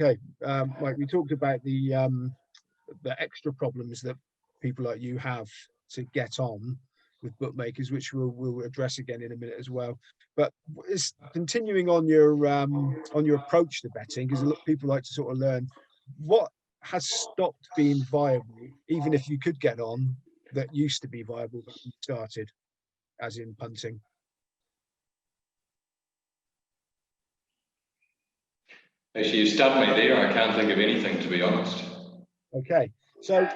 Okay, Mike, we talked about the extra problems that people like you have to get on with bookmakers, which we'll address again in a minute as well. But it's continuing on your approach to betting, because a lot of people like to sort of learn what has stopped being viable, even if you could get on, that used to be viable when you started, as in punting. Actually, you stumped me there. I can't think of anything, to be honest. Okay, so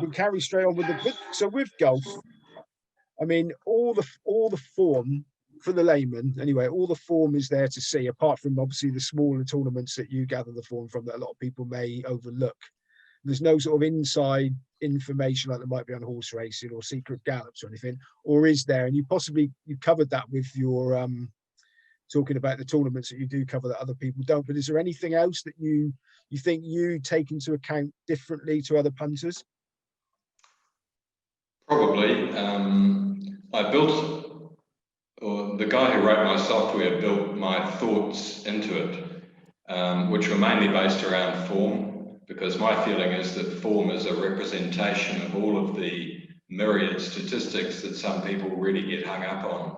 we'll carry straight on with with golf. I mean, all the form for the layman, anyway, all the form is there to see, apart from obviously the smaller tournaments that you gather the form from that a lot of people may overlook. There's no sort of inside information like there might be on horse racing or secret gallops or anything, or is there? And you covered that with your talking about the tournaments that you do cover that other people don't. But is there anything else that you think you take into account differently to other punters? Probably. I built, or the guy who wrote my software built my thoughts into it, which were mainly based around form, because my feeling is that form is a representation of all of the myriad statistics that some people really get hung up on.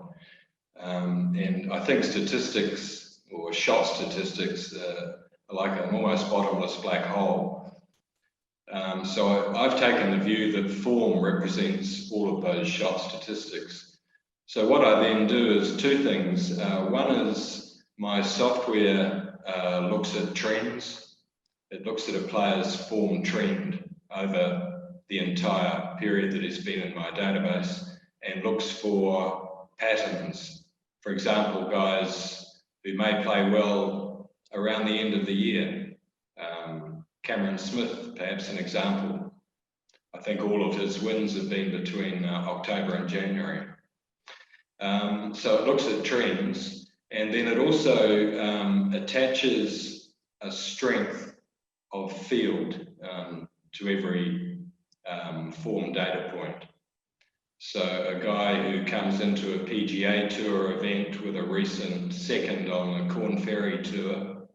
And I think statistics, or shot statistics, are like an almost bottomless black hole. So I've taken the view that form represents all of those shot statistics. So what I then do is two things. One is my software looks at trends. It looks at a player's form trend over the entire period that he's been in my database and looks for patterns. For example, guys who may play well around the end of the year. Cameron Smith, perhaps an example. I think all of his wins have been between October and January. So it looks at trends, and then it also attaches a strength of field to every form data point. So a guy who comes into a PGA Tour event with a recent second on the Corn Ferry Tour,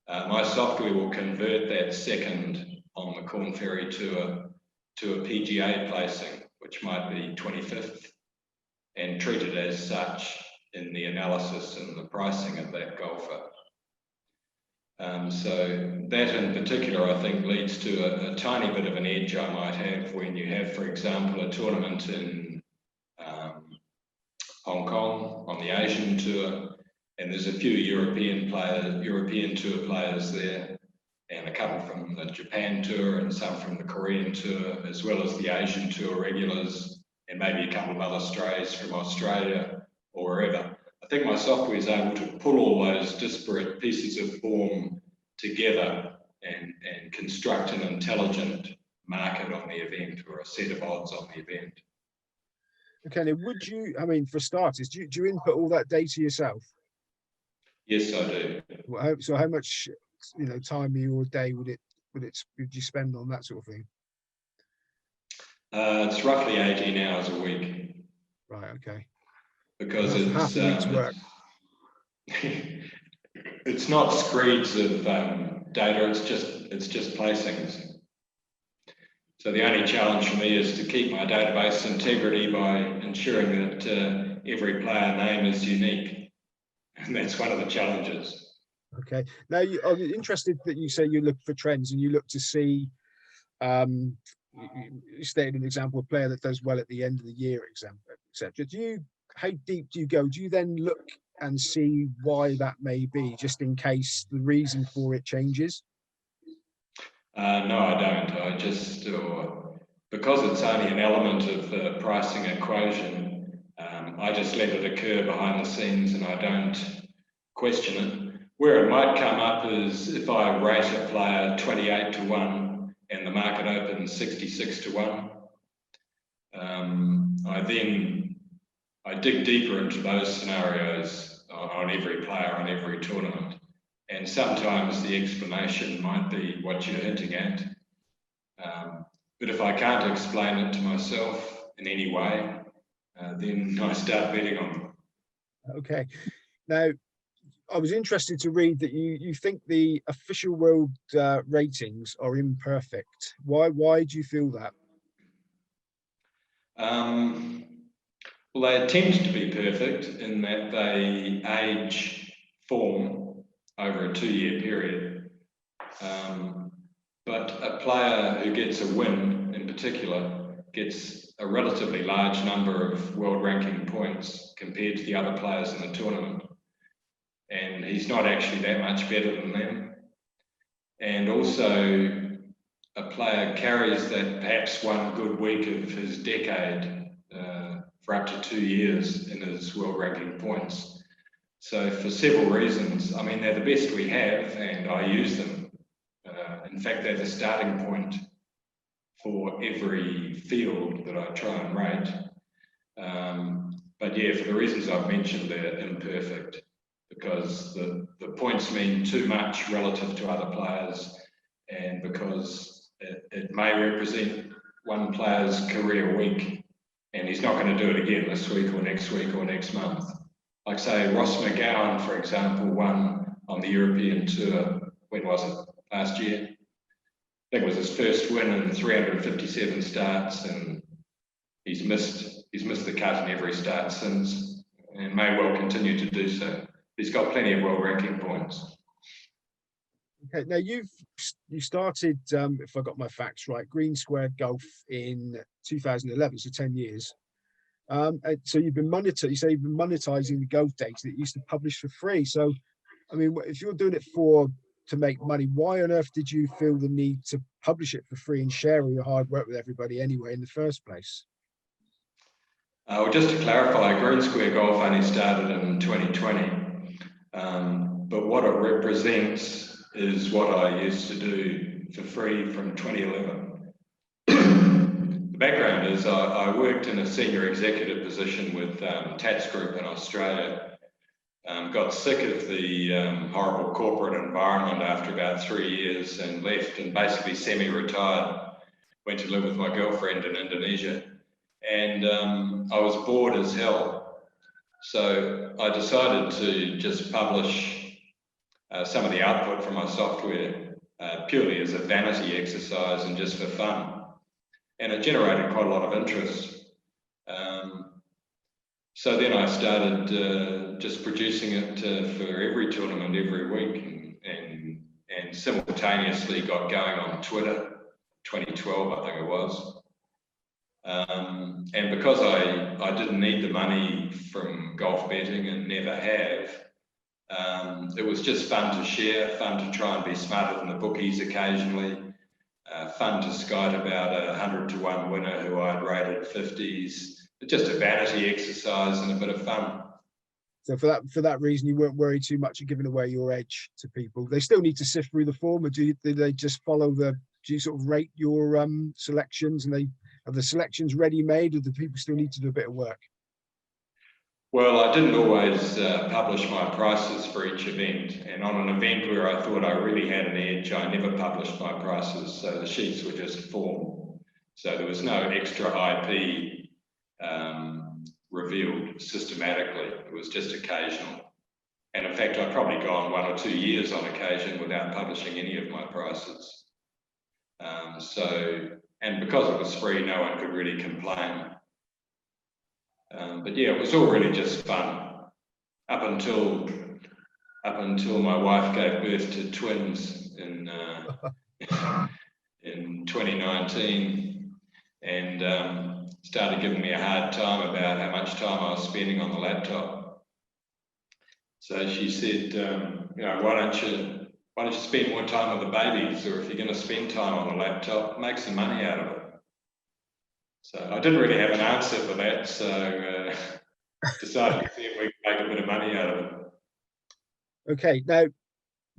my software will convert that second on the Corn Ferry Tour to a PGA placing, which might be 25th, and treat it as such in the analysis and the pricing of that golfer. So that in particular, I think, leads to a tiny bit of an edge I might have when you have, for example, a tournament in Hong Kong on the Asian Tour, and there's a few European Tour players there, and a couple from the Japan Tour and some from the Korean Tour, as well as the Asian Tour regulars, and maybe a couple of other strays from Australia or wherever. I think my software is able to pull all those disparate pieces of form together and construct an intelligent market on the event, or a set of odds on the event. Okay, now I mean, for starters, do you input all that data yourself? Yes, I do. So how much, time of your day would you spend on that sort of thing? It's roughly 18 hours a week. Right. Okay. Because half a week's work. It's not screeds of data. It's just placings. So the only challenge for me is to keep my database integrity by ensuring that every player name is unique, and that's one of the challenges. Okay. Now, I'm interested that you say you look for trends and you look to see. You stated an example of a player that does well at the end of the year, etc. How deep do you go? Do you then look and see why that may be, just in case the reason for it changes? No, I don't. Because it's only an element of the pricing equation, I just let it occur behind the scenes and I don't question it. Where it might come up is if I rate a player 28 to 1 and the market opens 66 to 1. I dig deeper into those scenarios on every player, on every tournament. And sometimes the explanation might be what you're hinting at. But if I can't explain it to myself in any way, then I start betting on them. Okay. Now, I was interested to read that you think the official world ratings are imperfect. Why do you feel that? Um, well, they attempt to be perfect in that they age form over a 2-year period. But a player who gets a win in particular gets a relatively large number of world ranking points compared to the other players in the tournament. And he's not actually that much better than them. And also, a player carries that perhaps one good week of his decade for up to 2 years in his world ranking points. So for several reasons, I mean, they're the best we have and I use them. In fact, they're the starting point for every field that I try and rate. But yeah, for the reasons I've mentioned, they're imperfect because the points mean too much relative to other players, and because it may represent one player's career week and he's not going to do it again this week or next month. Like say Ross McGowan, for example, won on the European Tour, when was it? Last year. I think it was his first win in 357 starts, and he's missed the cut in every start since, and may well continue to do so. He's got plenty of world ranking points. Okay, now you started, if I got my facts right, Green Squared Golf in 2011, so 10 years. And so you've been you say you've been monetizing the golf data that you used to publish for free. So, I mean, if you're doing it to make money, why on earth did you feel the need to publish it for free and share all your hard work with everybody anyway in the first place? Well, just to clarify, Green Square Golf only started in 2020, but what it represents is what I used to do for free from 2011. The background is I worked in a senior executive position with Tats Group in Australia. Got sick of the horrible corporate environment after about 3 years and left, and basically semi-retired. Went to live with my girlfriend in Indonesia, and I was bored as hell. So I decided to just publish some of the output from my software purely as a vanity exercise and just for fun. And it generated quite a lot of interest. So then I started just producing it for every tournament every week, and simultaneously got going on Twitter, 2012 I think it was. And because I didn't need the money from golf betting and never have, it was just fun to share, fun to try and be smarter than the bookies occasionally. Fun to skite about a 100 to 1 winner who I'd rated 50s. Just a vanity exercise and a bit of fun. So for that reason, you weren't worried too much of giving away your edge to people. They still need to sift through the form, or do they just follow do you sort of rate your selections, and are the selections ready made, or do people still need to do a bit of work? Well, I didn't always publish my prices for each event, and on an event where I thought I really had an edge, I never published my prices, so the sheets were just form. So there was no extra IP revealed systematically. It was just occasional. And in fact, I've probably gone 1 or 2 years on occasion without publishing any of my prices. And because it was free, no one could really complain. But yeah, it was all really just fun up until my wife gave birth to twins in 2019, and started giving me a hard time about how much time I was spending on the laptop. So she said, why don't you spend more time with the babies, or if you're going to spend time on the laptop, make some money out of it. So I didn't really have an answer for that, so decided to see if we could make a bit of money out of it. Okay, now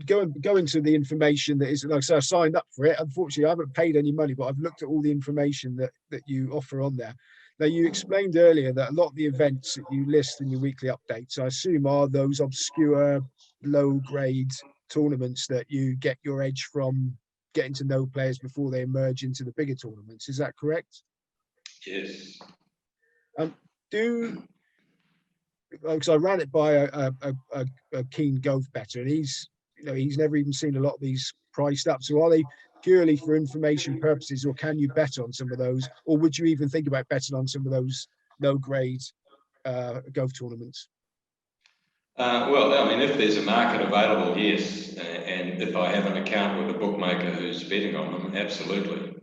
going to the information that is, like I said, I signed up for it. Unfortunately, I haven't paid any money, but I've looked at all the information that you offer on there. Now, you explained earlier that a lot of the events that you list in your weekly updates, I assume, are those obscure, low-grade tournaments that you get your edge from getting to know players before they emerge into the bigger tournaments. Is that correct? Yes. Do because I ran it by a keen golf bettor, and he's, you know, he's never even seen a lot of these priced up. So are they purely for information purposes, or can you bet on some of those, or would you even think about betting on some of those low grade golf tournaments? Well, I mean, if there's a market available, yes, and if I have an account with a bookmaker who's betting on them, absolutely.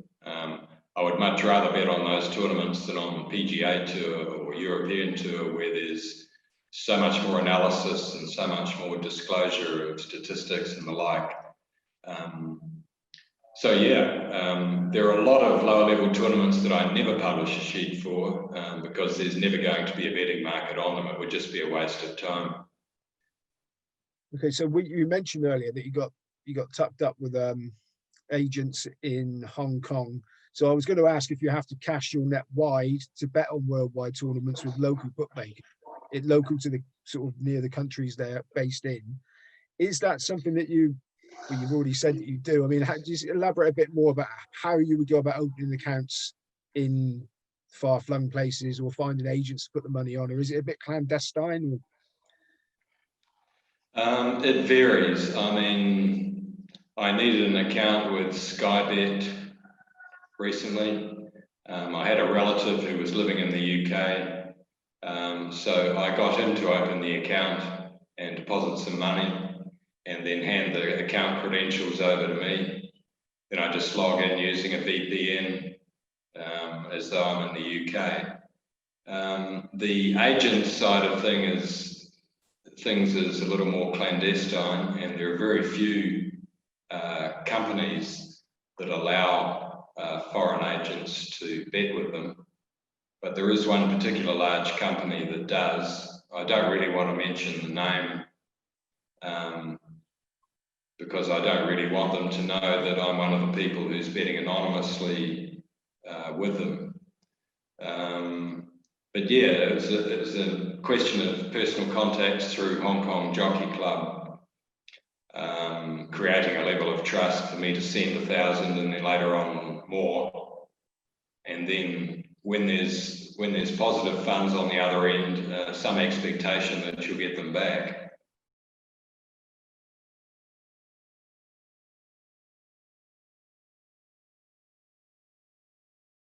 I would much rather bet on those tournaments than on the PGA Tour or European Tour, where there's so much more analysis and so much more disclosure of statistics and the like. So yeah, there are a lot of lower level tournaments that I never publish a sheet for because there's never going to be a betting market on them. It would just be a waste of time. Okay, so you mentioned earlier that you got tucked up with agents in Hong Kong. So I was going to ask if you have to cast your net wide to bet on worldwide tournaments with local bookmakers, local to the sort of near the countries they're based in. Is that something that you've already said that you do? I mean, just elaborate a bit more about how you would go about opening accounts in far-flung places, or finding agents to put the money on, or is it a bit clandestine? It varies. I mean, I needed an account with Skybet recently. I had a relative who was living in the UK, so I got him to open the account and deposit some money, and then hand the account credentials over to me. Then I just log in using a VPN as though I'm in the UK. The agent side of things is a little more clandestine, and there are very few companies that allow foreign agents to bet with them. But there is one particular large company that does. I don't really want to mention the name because I don't really want them to know that I'm one of the people who's betting anonymously with them. But yeah, it was a question of personal contacts through Hong Kong Jockey Club, creating a level of trust for me to send 1,000 and then later on more. And then when there's positive funds on the other end, some expectation that you'll get them back.